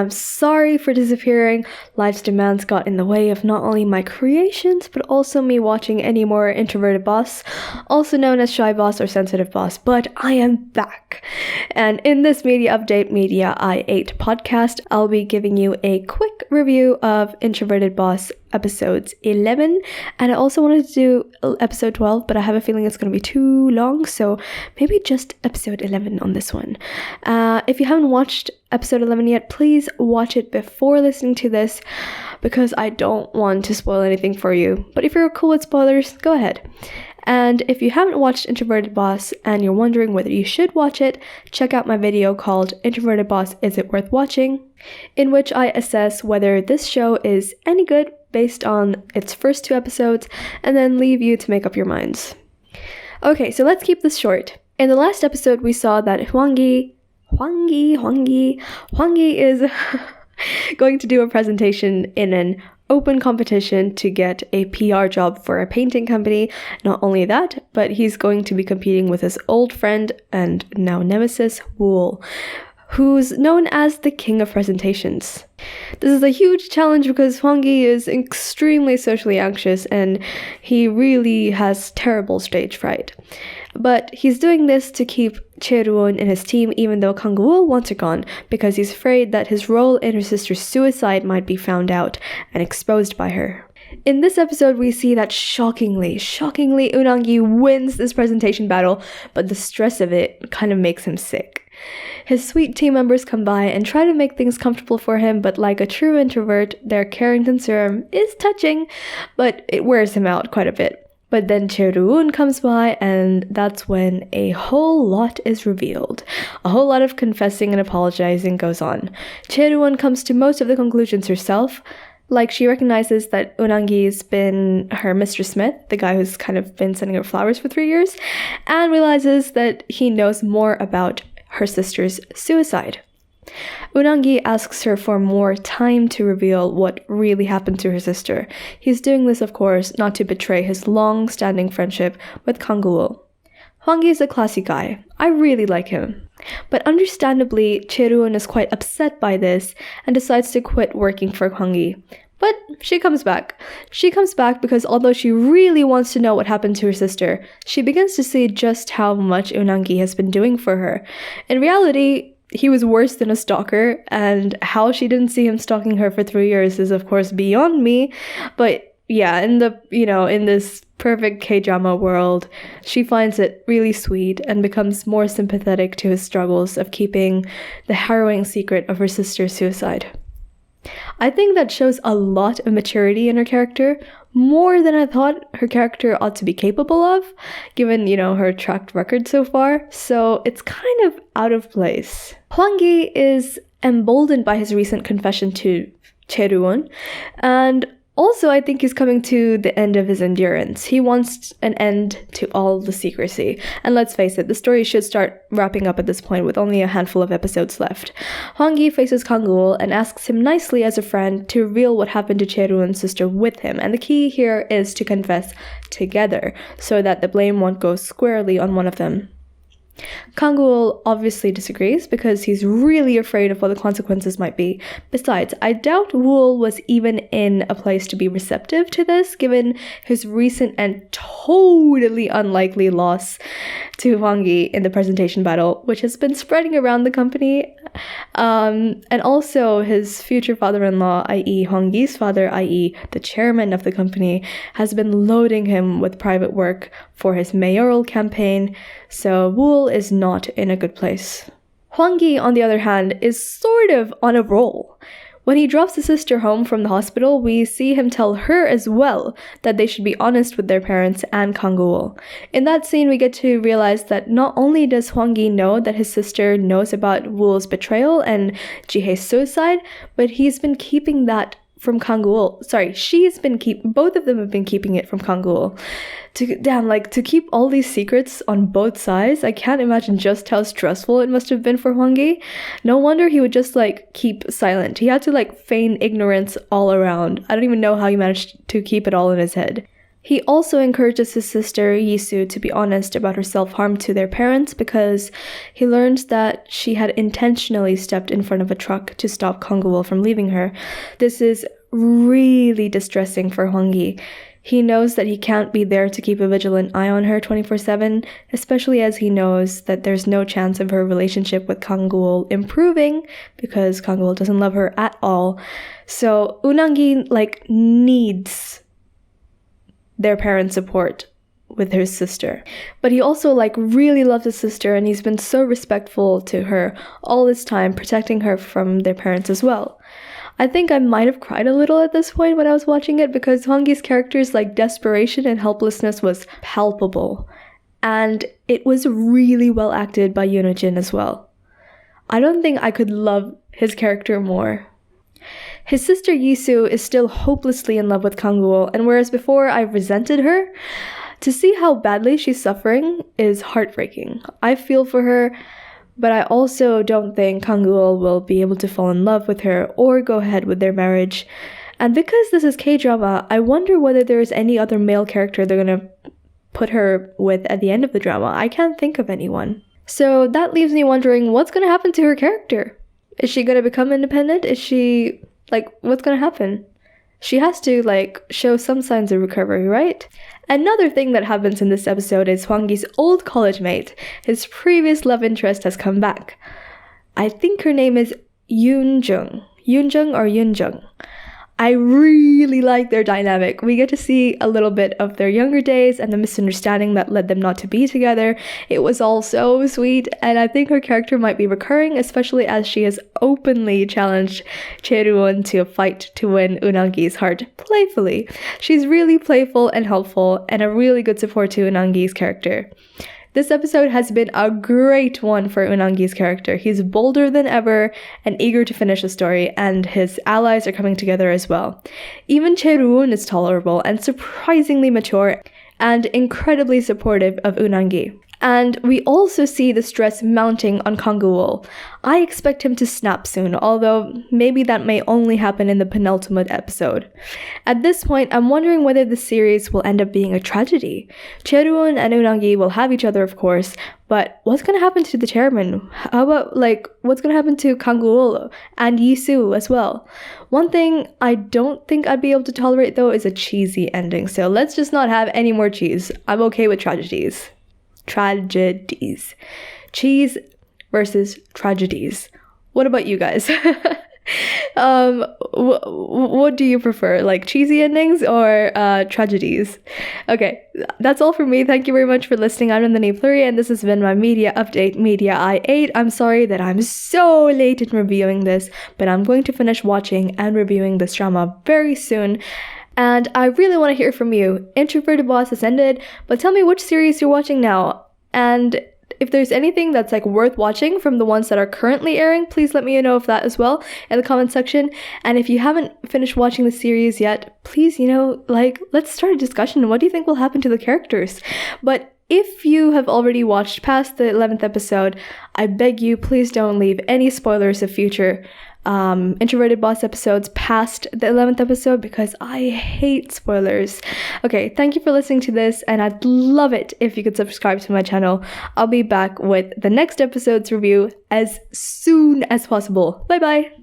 I'm sorry for disappearing. Life's demands got in the way of not only my creations, but also me watching any more Introverted Boss, also known as Shy Boss or Sensitive Boss, but I am back. And in this media update, Media I Ate podcast, I'll be giving you a quick review of Introverted Boss episodes 11, and I also wanted to do episode 12, but I have a feeling it's going to be too long, so maybe just episode 11 on this one. If you haven't watched episode 11 yet, please watch it before listening to this, because I don't want to spoil anything for you, but if you're cool with spoilers, go ahead. And if you haven't watched Introverted Boss and you're wondering whether you should watch it, check out my video called Introverted Boss, Is It Worth Watching?, in which I assess whether this show is any good based on its first 2 episodes, and then leave you to make up your minds. Okay, so let's keep this short. In the last episode, we saw that Hwangi is going to do a presentation in an open competition to get a PR job for a painting company. Not only that, but he's going to be competing with his old friend and now nemesis, Wool, who's known as the king of presentations. This is a huge challenge because Hwangi is extremely socially anxious and he really has terrible stage fright. But he's doing this to keep Chae-roon in his team even though Kang-woo wants her gone because he's afraid that his role in her sister's suicide might be found out and exposed by her. In this episode, we see that shockingly, Unangi wins this presentation battle, but the stress of it kind of makes him sick. His sweet team members come by and try to make things comfortable for him, but like a true introvert, their care and concern is touching, but it wears him out quite a bit. But then Chae-roon comes by, and that's when a whole lot is revealed. A whole lot of confessing and apologizing goes on. Chae-roon comes to most of the conclusions herself. Like, she recognizes that Unangi's been her Mr. Smith, the guy who's kind of been sending her flowers for 3 years, and realizes that he knows more about her sister's suicide. Unangi asks her for more time to reveal what really happened to her sister. He's doing this, of course, not to betray his long-standing friendship with Kang-woo. Hwangi is a classy guy. I really like him. But understandably, Chae-roon is quite upset by this and decides to quit working for Hwangi. But she comes back. She comes back because although she really wants to know what happened to her sister, she begins to see just how much Unangi has been doing for her. In reality, he was worse than a stalker, and how she didn't see him stalking her for 3 years is of course beyond me. But yeah, in this perfect K-drama world, she finds it really sweet and becomes more sympathetic to his struggles of keeping the harrowing secret of her sister's suicide. I think that shows a lot of maturity in her character, more than I thought her character ought to be capable of, given, her track record so far, so it's kind of out of place. Hwangi is emboldened by his recent confession to Chae-roon, and also, I think he's coming to the end of his endurance. He wants an end to all the secrecy. And let's face it, the story should start wrapping up at this point with only a handful of episodes left. Hwangi faces Kang-woo and asks him nicely as a friend to reveal what happened to Chae-roon's sister with him. And the key here is to confess together so that the blame won't go squarely on one of them. Kang-woo obviously disagrees because he's really afraid of what the consequences might be. Besides, I doubt Wool was even in a place to be receptive to this, given his recent and totally unlikely loss to Hwangi in the presentation battle, which has been spreading around the company. And also his future father-in-law, i.e. Hwangi's father, i.e. the chairman of the company, has been loading him with private work for his mayoral campaign, so Wool is not in a good place. Hwangi, on the other hand, is sort of on a roll. When he drops his sister home from the hospital, we see him tell her as well that they should be honest with their parents and Kang-woo. In that scene, we get to realize that not only does Hwangi know that his sister knows about Wool's betrayal and Jihae's suicide, but he's been keeping that from Kang-woo. Both of them have been keeping it from Kang-woo. To keep all these secrets on both sides, I can't imagine just how stressful it must have been for Hwangi. No wonder he would just keep silent. He had to feign ignorance all around. I don't even know how he managed to keep it all in his head. He also encourages his sister Yisu to be honest about her self-harm to their parents because he learns that she had intentionally stepped in front of a truck to stop Kang-woo from leaving her. This is really distressing for Hwang-gi. He knows that he can't be there to keep a vigilant eye on her 24/7, especially as he knows that there's no chance of her relationship with Kang-woo improving because Kang-woo doesn't love her at all. So Unang-gi needs their parents' support with her sister. But he also really loves his sister, and he's been so respectful to her all this time, protecting her from their parents as well. I think I might have cried a little at this point when I was watching it because Hwang-gi's character's desperation and helplessness was palpable. And it was really well acted by Yoon Jin as well. I don't think I could love his character more. His sister Yisu is still hopelessly in love with Kang-woo, and whereas before I resented her, to see how badly she's suffering is heartbreaking. I feel for her, but I also don't think Kang-woo will be able to fall in love with her or go ahead with their marriage. And because this is K-drama, I wonder whether there is any other male character they're gonna put her with at the end of the drama. I can't think of anyone. So that leaves me wondering what's gonna happen to her character. Is she gonna become independent? Is she what's gonna happen? She has to show some signs of recovery, right? Another thing that happens in this episode is Hwang-gi's old college mate, his previous love interest, has come back. I think her name is Yoon-jung. Yoon-jung or Yoon-jung. I really like their dynamic. We get to see a little bit of their younger days and the misunderstanding that led them not to be together. It was all so sweet, and I think her character might be recurring, especially as she has openly challenged Chae-won to a fight to win Unang-gi's heart playfully. She's really playful and helpful, and a really good support to Unang-gi's character. This episode has been a great one for Unang-gi's character. He's bolder than ever and eager to finish the story, and his allies are coming together as well. Even Chae-won is tolerable and surprisingly mature and incredibly supportive of Unang-gi. And we also see the stress mounting on Kang-woo. I expect him to snap soon, although maybe that may only happen in the penultimate episode. At this point, I'm wondering whether the series will end up being a tragedy. Chae-won and Unang-gi will have each other, of course, but what's gonna happen to the chairman? How about, what's gonna happen to Kang-woo and Yisu as well? One thing I don't think I'd be able to tolerate, though, is a cheesy ending, so let's just not have any more cheese. I'm okay with tragedies. Cheese versus tragedies. What about you guys? What do you prefer? Cheesy endings or tragedies? Okay, that's all for me. Thank you very much for listening. I'm Nandini Pluri, and this has been my media update, Media I8. I'm sorry that I'm so late in reviewing this, but I'm going to finish watching and reviewing this drama very soon. And I really want to hear from you. Introverted Boss has ended, but tell me which series you're watching now. And if there's anything that's worth watching from the ones that are currently airing, please let me know of that as well in the comment section. And if you haven't finished watching the series yet, please, let's start a discussion. What do you think will happen to the characters? But if you have already watched past the 11th episode, I beg you, please don't leave any spoilers of future Introverted Boss episodes past the 11th episode because I hate spoilers. Okay, thank you for listening to this, and I'd love it if you could subscribe to my channel. I'll be back with the next episode's review as soon as possible. Bye bye!